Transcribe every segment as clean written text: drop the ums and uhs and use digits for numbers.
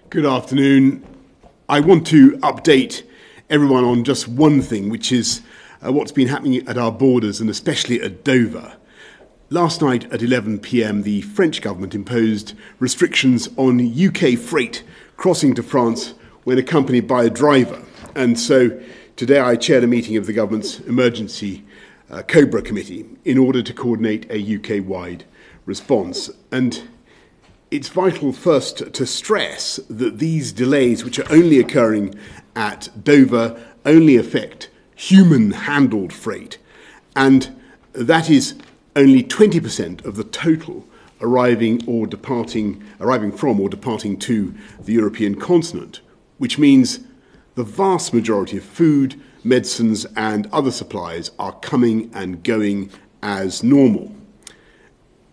Good afternoon. I want to update everyone on just one thing, which is what's been happening at our borders and especially at Dover. Last night at 11 p.m, the French government imposed restrictions on UK freight crossing to France when accompanied by a driver. And so today I chaired a meeting of the government's emergency COBRA committee in order to coordinate a UK-wide response. And it's vital first to stress that these delays, which are only occurring at Dover, only affect human-handled freight, and that is only 20% of the total arriving from or departing to the European continent, which means the vast majority of food, medicines, and other supplies are coming and going as normal.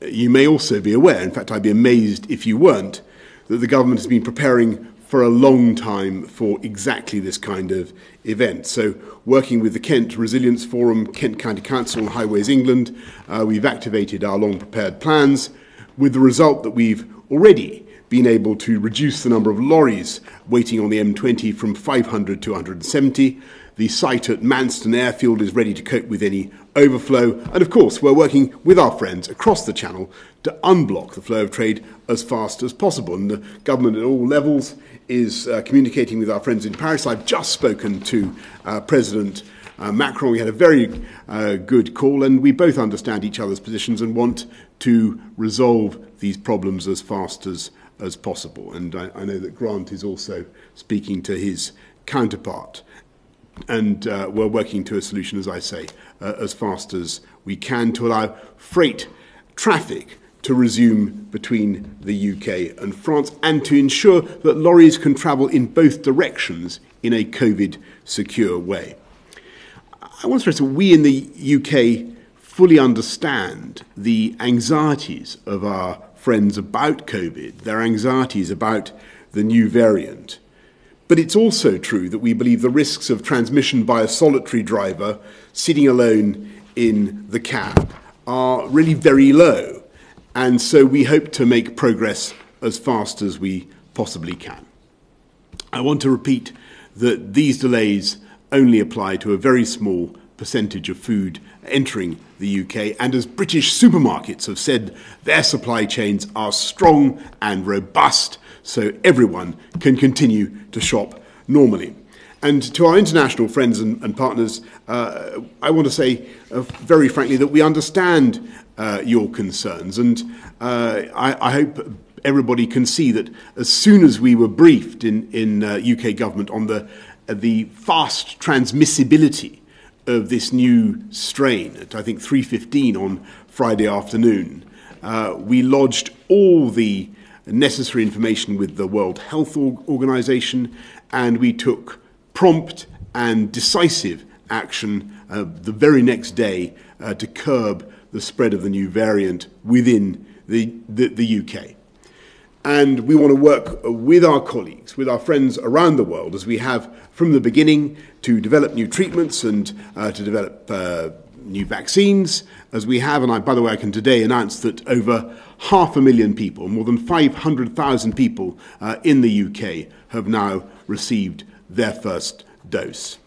You may also be aware, in fact I'd be amazed if you weren't, that the government has been preparing for a long time for exactly this kind of event. So working with the Kent Resilience Forum, Kent County Council and Highways England, we've activated our long prepared plans with the result that we've already been able to reduce the number of lorries waiting on the M20 from 500 to 170. The site at Manston Airfield is ready to cope with any overflow. And of course, we're working with our friends across the Channel to unblock the flow of trade as fast as possible. And the government at all levels is communicating with our friends in Paris. I've just spoken to President Macron. We had a very good call, and we both understand each other's positions and want to resolve these problems as fast as possible. And I know that Grant is also speaking to his counterpart. And we're working to a solution, as I say, as fast as we can to allow freight traffic to resume between the UK and France and to ensure that lorries can travel in both directions in a COVID-secure way. I want to stress that we in the UK fully understand the anxieties of our friends about COVID, their anxieties about the new variant. But it's also true that we believe the risks of transmission by a solitary driver sitting alone in the cab are really very low. And so we hope to make progress as fast as we possibly can. I want to repeat that these delays only apply to a very small percentage of food entering the UK, and as British supermarkets have said, their supply chains are strong and robust, so everyone can continue to shop normally. And to our international friends and partners, I want to say very frankly that we understand your concerns, and I hope everybody can see that as soon as we were briefed in UK government on the fast transmissibility of this new strain at, I think, 3:15 on Friday afternoon, we lodged all the necessary information with the World Health Organization, and we took prompt and decisive action the very next day to curb the spread of the new variant within the UK. And we want to work with our colleagues, with our friends around the world, as we have from the beginning, to develop new treatments and to develop new vaccines, as we have. And by the way, I can today announce that over 500,000 people, more than 500,000 people in the UK have now received their first dose.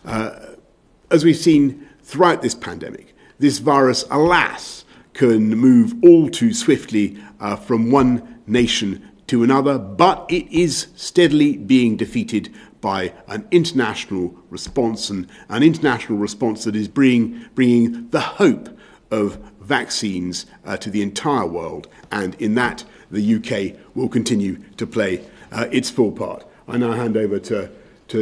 As we've seen throughout this pandemic, this virus, alas, can move all too swiftly from one nation to another, but it is steadily being defeated by an international response, and an international response that is bringing the hope of vaccines to the entire world. And in that, the UK will continue to play its full part. I now hand over to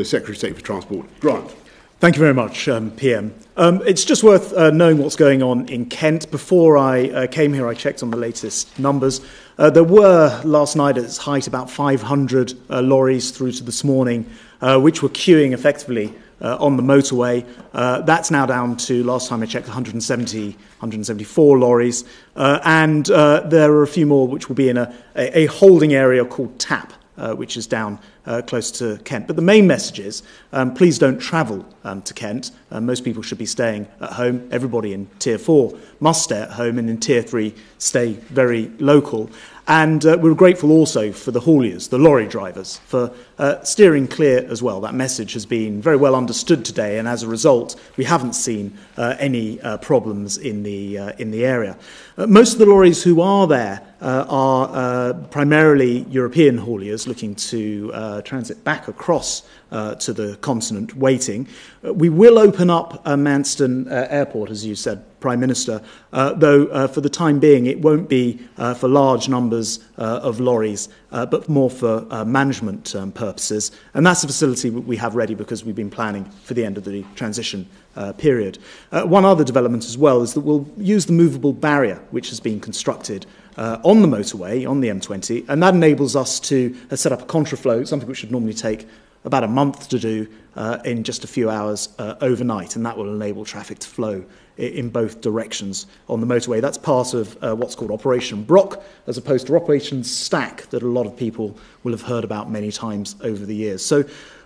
Secretary of State for Transport, Grant. Thank you very much, PM. It's just worth knowing what's going on in Kent. Before I came here, I checked on the latest numbers. There were, last night at its height, about 500 lorries through to this morning, which were queuing effectively on the motorway. That's now down to, last time I checked, 174 lorries. And there are a few more which will be in a holding area called TAP, which is down close to Kent. But the main message is, please don't travel to Kent. Most people should be staying at home. Everybody in Tier 4 must stay at home, and in Tier 3 stay very local. And we're grateful also for the hauliers, the lorry drivers, for steering clear as well. That message has been very well understood today, and as a result, we haven't seen any problems in the area. Most of the lorries who are there are primarily European hauliers looking to transit back across to the continent, waiting. We will open up Manston Airport, as you said, Prime Minister, though for the time being it won't be for large numbers of lorries, but more for management purposes. And that's a facility we have ready because we've been planning for the end of the transition period. One other development as well is that we'll use the movable barrier which has been constructed on the motorway, on the M20, and that enables us to set up a contraflow, something which would normally take about a month to do in just a few hours overnight, and that will enable traffic to flow in both directions on the motorway. That's part of what's called Operation Brock, as opposed to Operation Stack that a lot of people will have heard about many times over the years. So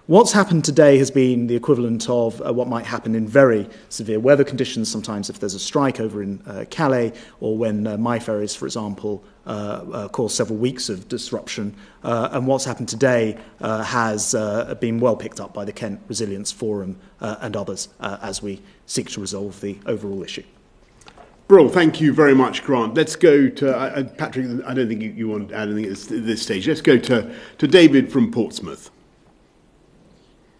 what's happened today has been the equivalent of what might happen in very severe weather conditions, sometimes if there's a strike over in Calais, or when my ferries, for example, cause several weeks of disruption. And what's happened today has been well picked up by the Kent Resilience Forum and others as we seek to resolve the overall issue. Brill, thank you very much, Grant. Let's go to, Patrick, I don't think you want to add anything at this stage. Let's go to David from Portsmouth.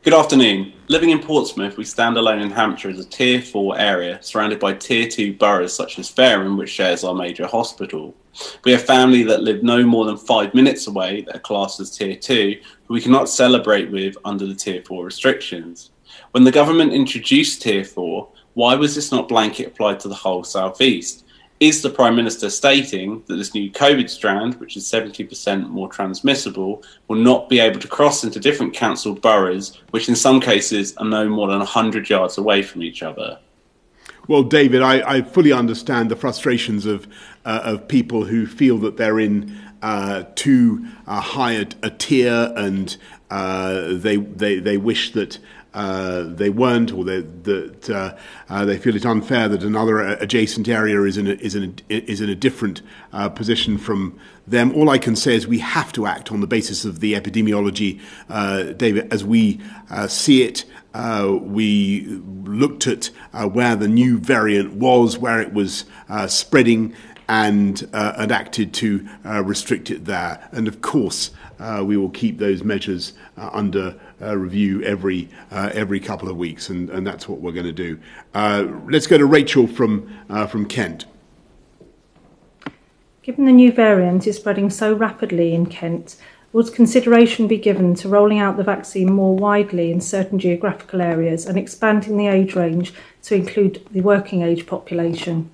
Good afternoon. Living in Portsmouth, we stand alone in Hampshire as a Tier 4 area, surrounded by Tier 2 boroughs such as Fareham, which shares our major hospital. We have family that live no more than 5 minutes away that are classed as Tier 2, who we cannot celebrate with under the Tier 4 restrictions. When the government introduced Tier 4, why was this not blanket applied to the whole South East? Is the Prime Minister stating that this new COVID strand, which is 70% more transmissible, will not be able to cross into different council boroughs, which in some cases are no more than 100 yards away from each other? Well, David, I fully understand the frustrations of people who feel that they're in too high a tier, and they wish that they weren't, or that they feel it unfair that another adjacent area is in a different position from them. All I can say is we have to act on the basis of the epidemiology, David, as we see it. We looked at where the new variant was, where it was spreading, and acted to restrict it there. And of course, we will keep those measures under review every couple of weeks, and that's what we're going to do. Let's go to Rachel from Kent. Given the new variant is spreading so rapidly in Kent, would consideration be given to rolling out the vaccine more widely in certain geographical areas and expanding the age range to include the working age population?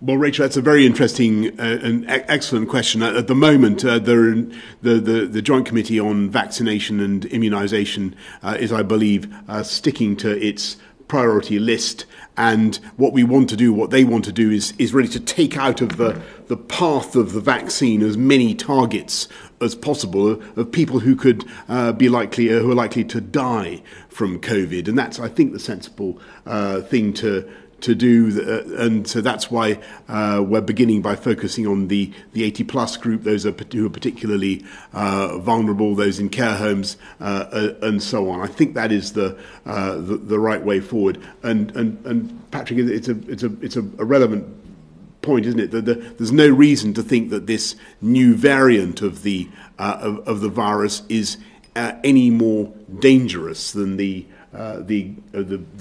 Well, Rachel, that's a very interesting and excellent question. At the moment, the Joint Committee on Vaccination and Immunisation is, I believe, sticking to its priority list. And what they want to do is really to take out of the path of the vaccine as many targets as possible of people who could who are likely to die from COVID. And that's, I think, the sensible thing to do, and so that's why we're beginning by focusing on the 80-plus group, those who are particularly vulnerable, those in care homes, and so on. I think that is the right way forward. And Patrick, it's a relevant point, isn't it? There's no reason to think that this new variant of the virus is any more dangerous than the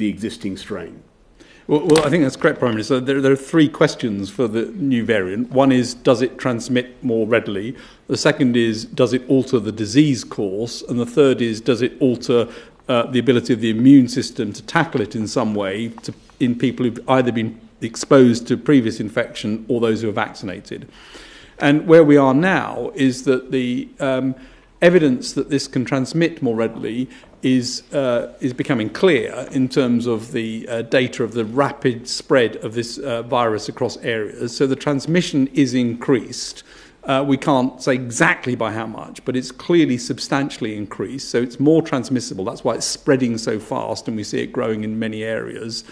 existing strain. Well, I think that's correct, Prime Minister. There are three questions for the new variant. One is, does it transmit more readily? The second is, does it alter the disease course? And the third is, does it alter the ability of the immune system to tackle it in some way in people who've either been exposed to previous infection or those who are vaccinated? And where we are now is that the evidence that this can transmit more readily is becoming clear in terms of the data of the rapid spread of this virus across areas. So the transmission is increased We can't say exactly by how much, but it's clearly substantially increased. So it's more transmissible. That's why it's spreading so fast, and we see it growing in many areas.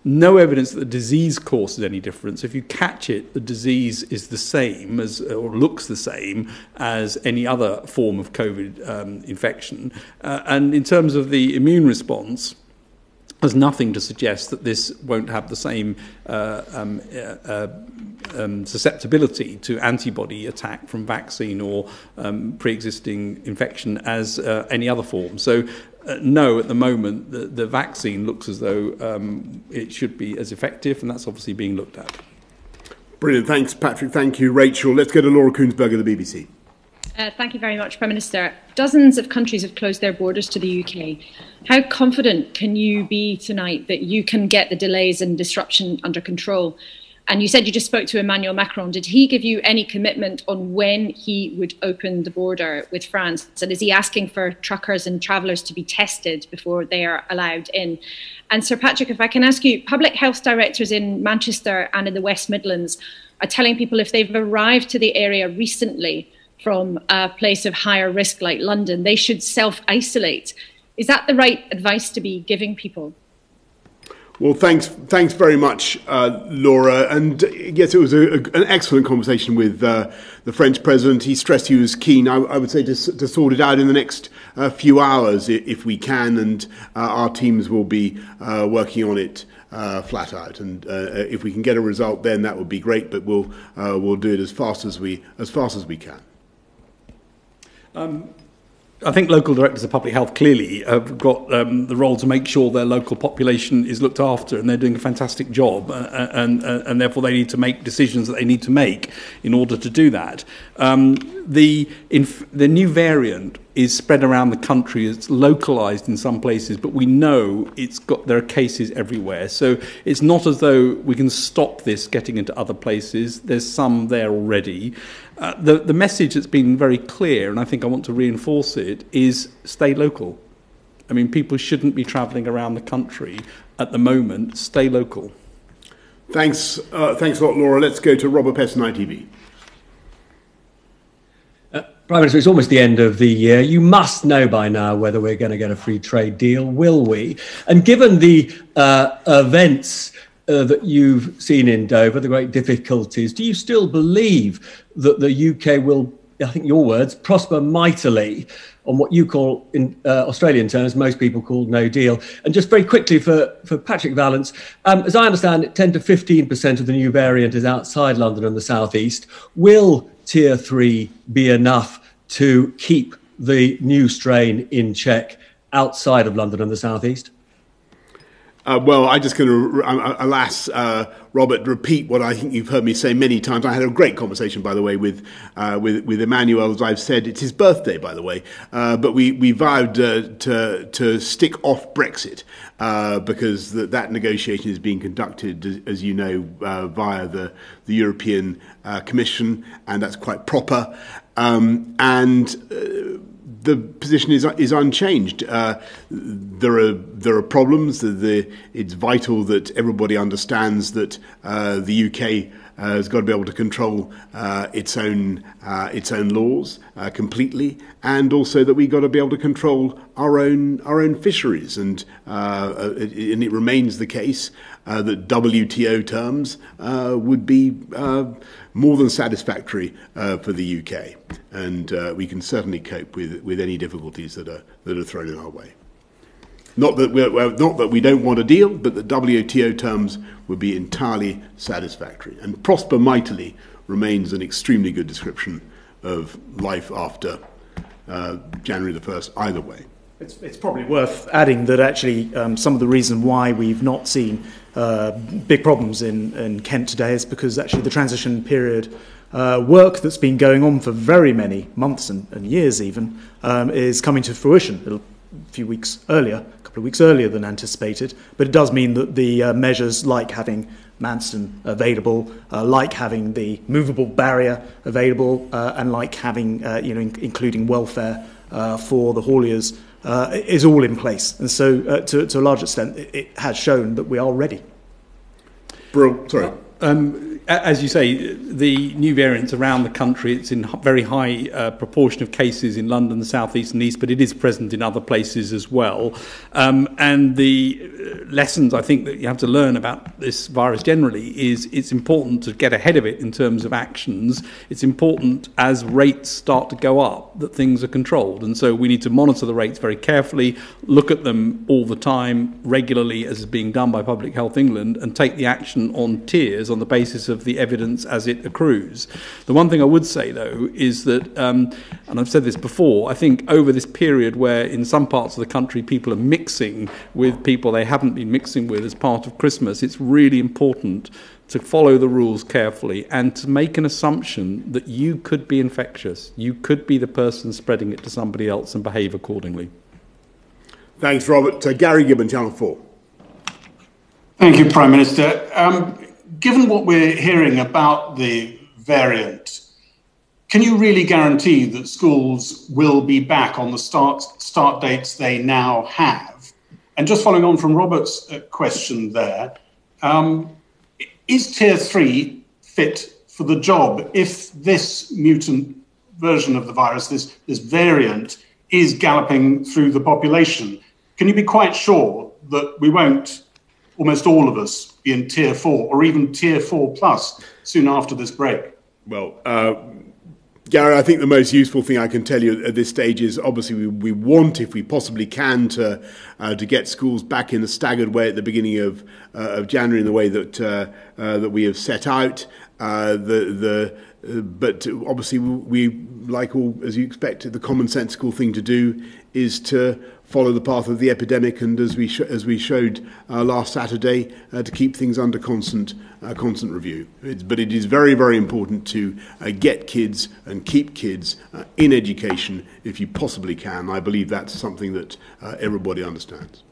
No evidence that the disease course is any different. So if you catch it, the disease is the same as, or looks the same as any other form of COVID infection. And in terms of the immune response, there's nothing to suggest that this won't have the same susceptibility to antibody attack from vaccine or pre-existing infection as any other form. So no, at the moment, the vaccine looks as though it should be as effective, and that's obviously being looked at. Brilliant. Thanks, Patrick. Thank you, Rachel. Let's go to Laura Koonsberg of the BBC. Thank you very much, Prime Minister. Dozens of countries have closed their borders to the UK. How confident can you be tonight that you can get the delays and disruption under control? And you said you just spoke to Emmanuel Macron. Did he give you any commitment on when he would open the border with France? And is he asking for truckers and travellers to be tested before they are allowed in? And Sir Patrick, if I can ask you, public health directors in Manchester and in the West Midlands are telling people if they've arrived to the area recently from a place of higher risk like London, they should self-isolate. Is that the right advice to be giving people? Well, thanks very much, Laura. And yes, it was an excellent conversation with the French president. He stressed he was keen, I would say, to sort it out in the next few hours if we can, and our teams will be working on it flat out. And if we can get a result, then that would be great. But we'll do it as fast as we can. I think local directors of public health clearly have got the role to make sure their local population is looked after, and they're doing a fantastic job, and therefore they need to make decisions that they need to make in order to do that. The new variant is spread around the country. It's localised in some places, but we know there are cases everywhere. So it's not as though we can stop this getting into other places. There's some there already. The message that's been very clear, and I think I want to reinforce it, is stay local. I mean, people shouldn't be travelling around the country at the moment. Stay local. Thanks a lot, Laura. Let's go to Robert Pest on ITV. Prime Minister, it's almost the end of the year. You must know by now whether we're going to get a free trade deal, will we? And given the events that you've seen in Dover, the great difficulties, do you still believe that the UK will, I think your words, prosper mightily on what you call, in Australian terms, most people call no deal? And just very quickly for Patrick Vallance, as I understand it, 10 to 15% of the new variant is outside London and the South East. Will Tier 3 be enough to keep the new strain in check outside of London and the South East? Well, I'm just going to, alas, Robert, repeat what I think you've heard me say many times. I had a great conversation, by the way, with Emmanuel. As I've said, it's his birthday, by the way. But we vowed to stick off Brexit because that negotiation is being conducted, as you know, via the European Commission, and that's quite proper. The position is unchanged. There are problems. It's vital that everybody understands that the UK has got to be able to control its own laws completely, and also that we've got to be able to control our own fisheries. And it remains the case that WTO terms would be more than satisfactory for the UK, and we can certainly cope with any difficulties that are thrown in our way. Not that we don't want a deal, but the WTO terms would be entirely satisfactory. And prosper mightily remains an extremely good description of life after January the 1st, either way. It's probably worth adding that actually some of the reason why we've not seen big problems in Kent today is because actually the transition period work that's been going on for very many months and years even is coming to fruition. A couple of weeks earlier than anticipated, but it does mean that the measures like having Manston available, like having the movable barrier available, and like having including welfare for the hauliers is all in place. And so to a large extent it has shown that we are ready. Sorry. as you say, the new variants around the country, it's in very high proportion of cases in London, the South East and East, but it is present in other places as well. And the lessons I think that you have to learn about this virus generally is it's important to get ahead of it in terms of actions. It's important as rates start to go up that things are controlled. And so we need to monitor the rates very carefully, look at them all the time, regularly, as is being done by Public Health England, and take the action on tiers on the basis of the evidence as it accrues. The one thing I would say, though, is that, and I've said this before, I think over this period where in some parts of the country people are mixing with people they haven't been mixing with as part of Christmas, it's really important to follow the rules carefully and to make an assumption that you could be infectious. You could be the person spreading it to somebody else and behave accordingly. Thanks, Robert. Gary Gibbon, Channel 4. Thank you, Prime Minister. Given what we're hearing about the variant, can you really guarantee that schools will be back on the start dates they now have? And just following on from Robert's question there, is Tier 3 fit for the job if this mutant version of the virus, this variant, is galloping through the population? Can you be quite sure that we won't, almost all of us, be in Tier 4 or even Tier 4 plus soon after this break? Well, Gary, I think the most useful thing I can tell you at this stage is obviously we want, if we possibly can, to get schools back in a staggered way at the beginning of January in the way that we have set out. But obviously we, like all, as you expect, the commonsensical thing to do is to follow the path of the epidemic, and as we showed last Saturday, to keep things under constant review. But it is very, very important to get kids and keep kids in education if you possibly can. I believe that's something that everybody understands.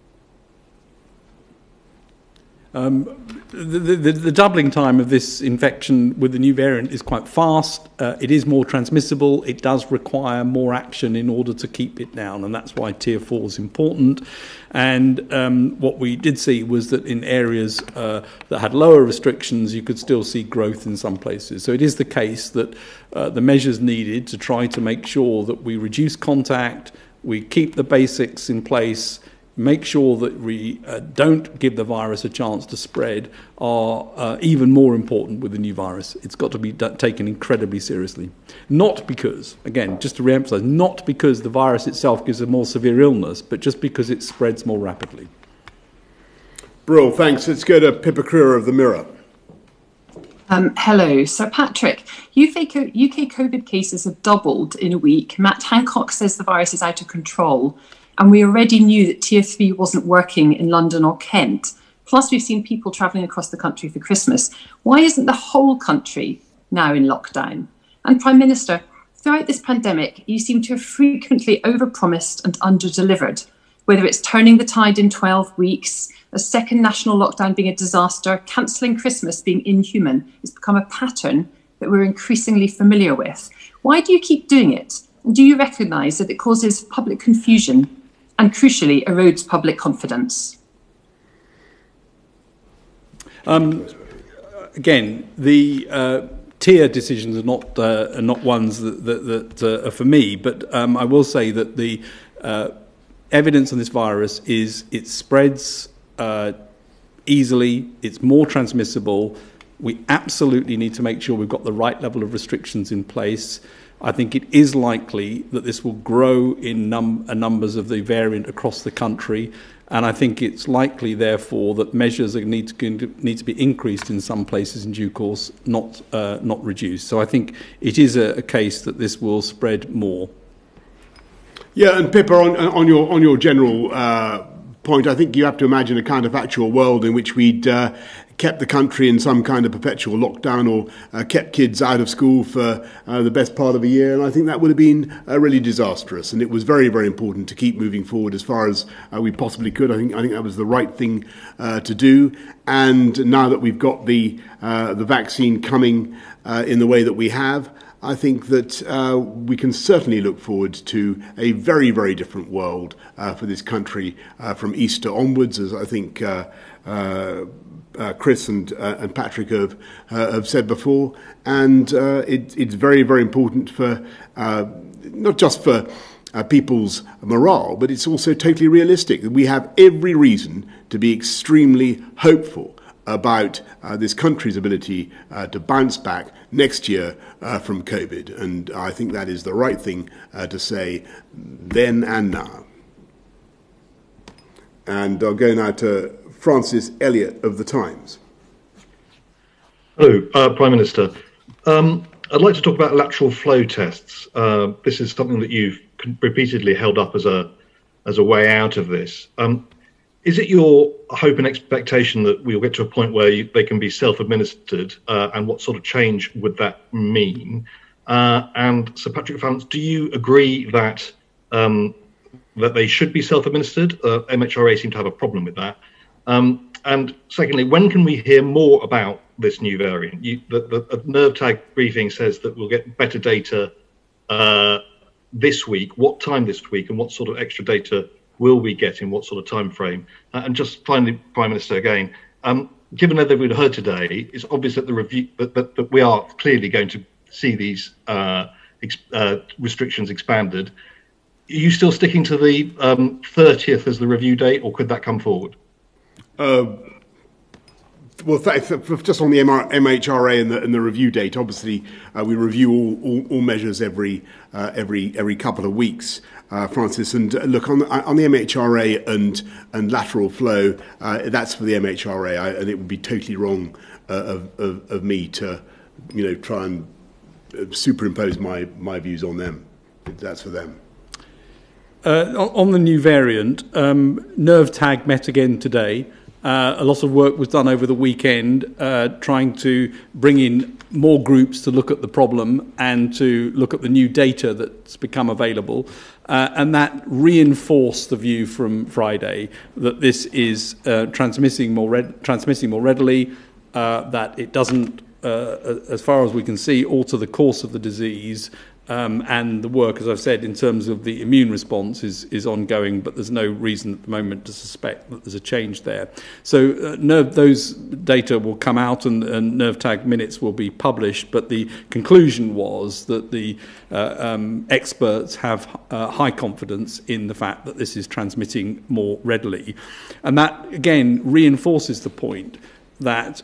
The doubling time of this infection with the new variant is quite fast. It is more transmissible. It does require more action in order to keep it down, and that's why Tier 4 is important. And what we did see was that in areas that had lower restrictions, you could still see growth in some places. So it is the case that the measures needed to try to make sure that we reduce contact, we keep the basics in place, make sure that we don't give the virus a chance to spread are even more important with the new virus. It's got to be taken incredibly seriously. Not because, again, just to re-emphasise, not because the virus itself gives a more severe illness, but just because it spreads more rapidly. Brill, thanks. Let's go to Pippa Crewer of the Mirror. Hello, Sir Patrick. UK COVID cases have doubled in a week. Matt Hancock says the virus is out of control. And we already knew that Tier 3 wasn't working in London or Kent. Plus, we've seen people travelling across the country for Christmas. Why isn't the whole country now in lockdown? And Prime Minister, throughout this pandemic, you seem to have frequently overpromised and underdelivered. Whether it's turning the tide in 12 weeks, a second national lockdown being a disaster, cancelling Christmas being inhuman, it's become a pattern that we're increasingly familiar with. Why do you keep doing it? And do you recognise that it causes public confusion and crucially erodes public confidence? Again, the tier decisions are not ones that are for me, but I will say that the evidence on this virus is it spreads easily, it's more transmissible. We absolutely need to make sure we've got the right level of restrictions in place. I think it is likely that this will grow in numbers of the variant across the country, and I think it's likely, therefore, that measures need to be increased in some places in due course, not reduced. So I think it is a case that this will spread more. Yeah, and Pippa, on your general point, I think you have to imagine a counterfactual world in which we'd kept the country in some kind of perpetual lockdown or kept kids out of school for the best part of a year, and I think that would have been really disastrous. And it was very, very important to keep moving forward as far as we possibly could. I think that was the right thing to do. And now that we've got the vaccine coming in the way that we have, I think that we can certainly look forward to a very, very different world for this country from Easter onwards, as I think Chris and Patrick have said before, and it's very, very important for not just for people's morale, but it's also totally realistic. We have every reason to be extremely hopeful about this country's ability to bounce back next year from COVID, and I think that is the right thing to say then and now. And I'll go now to Francis Elliott of The Times. Hello, Prime Minister. I'd like to talk about lateral flow tests. This is something that you've repeatedly held up as a way out of this. Is it your hope and expectation that we'll get to a point where they can be self-administered, and what sort of change would that mean? And Sir Patrick Vallance, do you agree that that they should be self-administered? MHRA seem to have a problem with that. And secondly, when can we hear more about this new variant? The nerve tag briefing says that we'll get better data this week. What time this week, and what sort of extra data will we get in what sort of time frame? And just finally, Prime Minister, again, given everything we've heard today, it's obvious that the review that we are clearly going to see these restrictions expanded. Are you still sticking to the 30th as the review date, or could that come forward? Well, just on the MHRA and the review date, obviously we review all measures every couple of weeks, Francis. And look, on the MHRA and lateral flow, that's for the MHRA, and it would be totally wrong of me to, try and superimpose my views on them. That's for them. On the new variant, Nerve Tag met again today. A lot of work was done over the weekend trying to bring in more groups to look at the problem and to look at the new data that's become available. And that reinforced the view from Friday that this is transmitting more readily, that it doesn't, as far as we can see, alter the course of the disease. And the work, as I've said, in terms of the immune response is ongoing, but there's no reason at the moment to suspect that there's a change there. So those data will come out and nerve tag minutes will be published, but the conclusion was that the experts have high confidence in the fact that this is transmitting more readily. And that, again, reinforces the point that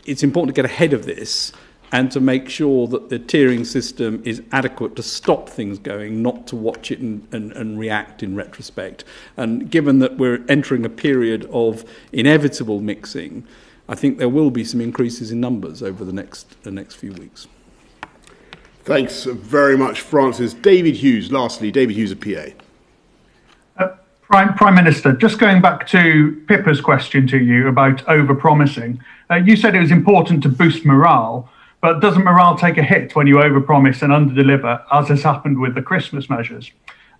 it's important to get ahead of this and to make sure that the tiering system is adequate to stop things going, not to watch it and react in retrospect. And given that we're entering a period of inevitable mixing, I think there will be some increases in numbers over the next few weeks. Thanks very much, Francis. David Hughes, lastly. David Hughes of PA. Prime Minister, just going back to Pippa's question to you about over-promising, you said it was important to boost morale. But doesn't morale take a hit when you overpromise and underdeliver, as has happened with the Christmas measures?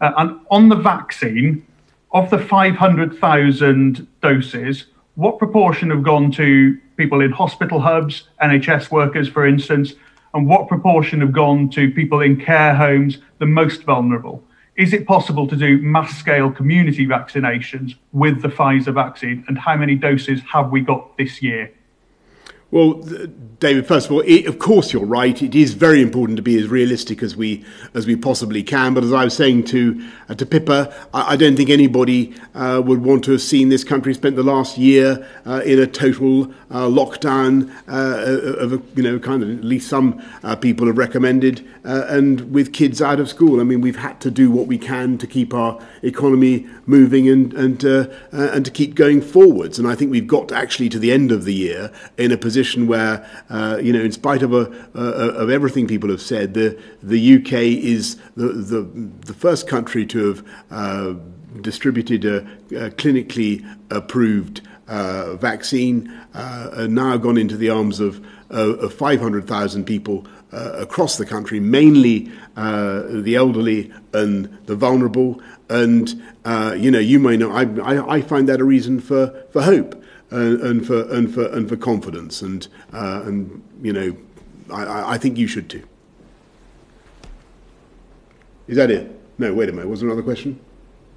And on the vaccine, of the 500,000 doses, what proportion have gone to people in hospital hubs, NHS workers, for instance, and what proportion have gone to people in care homes, the most vulnerable? Is it possible to do mass-scale community vaccinations with the Pfizer vaccine, and how many doses have we got this year? Well, David, first of all, of course you're right. It is very important to be as realistic as we possibly can. But as I was saying to Pippa, I don't think anybody would want to have seen this country spent the last year in a total lockdown of kind of at least some people have recommended, and with kids out of school. I mean, we've had to do what we can to keep our economy moving and to keep going forwards. And I think we've got actually to the end of the year in a position where, in spite of everything people have said, the UK is the first country to have distributed a clinically approved vaccine, and now gone into the arms of 500,000 people across the country, mainly the elderly and the vulnerable. And you may know, I find that a reason for hope. And for confidence, and I think you should too. Is that it? No, wait a minute. Was there another question?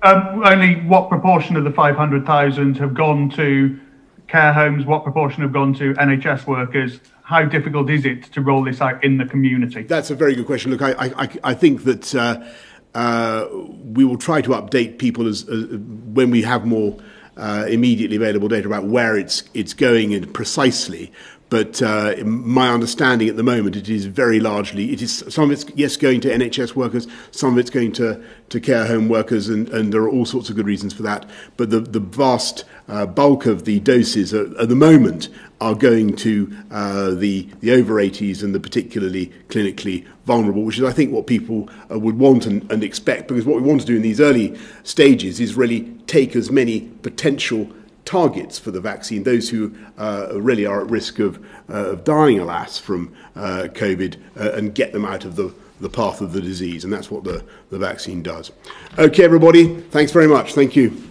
Only what proportion of the 500,000 have gone to care homes? What proportion have gone to NHS workers? How difficult is it to roll this out in the community? That's a very good question. Look, I think that we will try to update people as when we have more immediately available data about where it's going in precisely. But my understanding at the moment, it is very largely, it is some of it's, yes, going to NHS workers, some of it's going to care home workers, and there are all sorts of good reasons for that. But the vast bulk of the doses at the moment are going to the over 80s and the particularly clinically vulnerable, which is, I think, what people would want and expect, because what we want to do in these early stages is really take as many potential targets for the vaccine, those who really are at risk of dying, alas, from COVID, and get them out of the path of the disease. And that's what the vaccine does. Okay, everybody, thanks very much. Thank you.